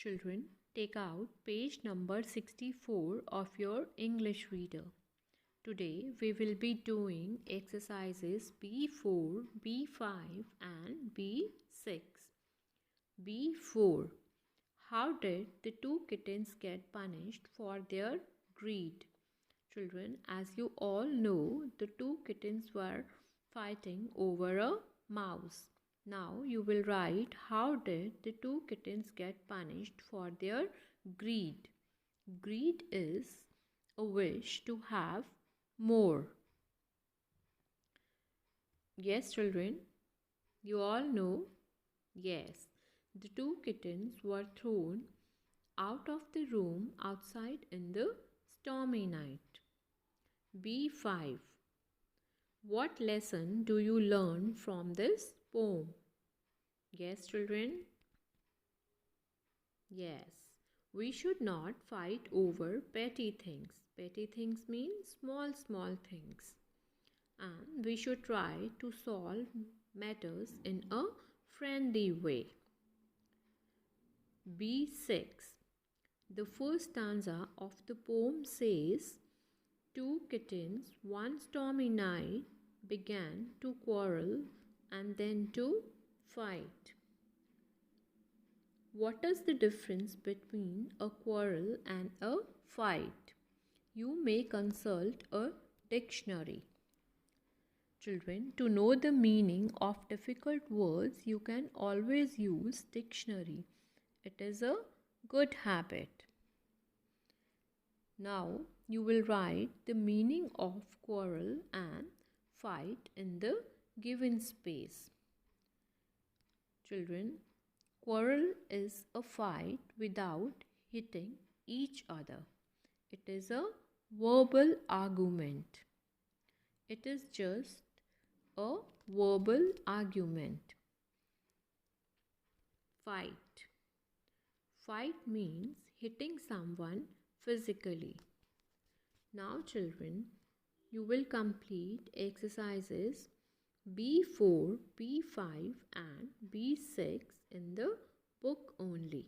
Children, take out page number 64 of your English reader. Today we will be doing exercises B4, B5 and B6. B4. How did the two kittens get punished for their greed? Children, as you all know, the two kittens were fighting over a mouse. Now you will write how did the two kittens get punished for their greed. Greed is a wish to have more. Yes, children, you all know. Yes, the two kittens were thrown out of the room outside in the stormy night. B5. What lesson do you learn from this poem? Yes, children? Yes, we should not fight over petty things. Petty things mean small things. And we should try to solve matters in a friendly way. B6. The first stanza of the poem says, two kittens one stormy night began to quarrel and then to fight. What is the difference between a quarrel and a fight? You may consult a dictionary. Children, to know the meaning of difficult words, you can always use dictionary. It is a good habit. Now, you will write the meaning of quarrel and fight in the given space. Children, quarrel is a fight without hitting each other. It is a verbal argument. It is just a verbal argument. Fight. Fight means hitting someone physically. Now, children, you will complete exercises B4, B5 and B6 in the book only.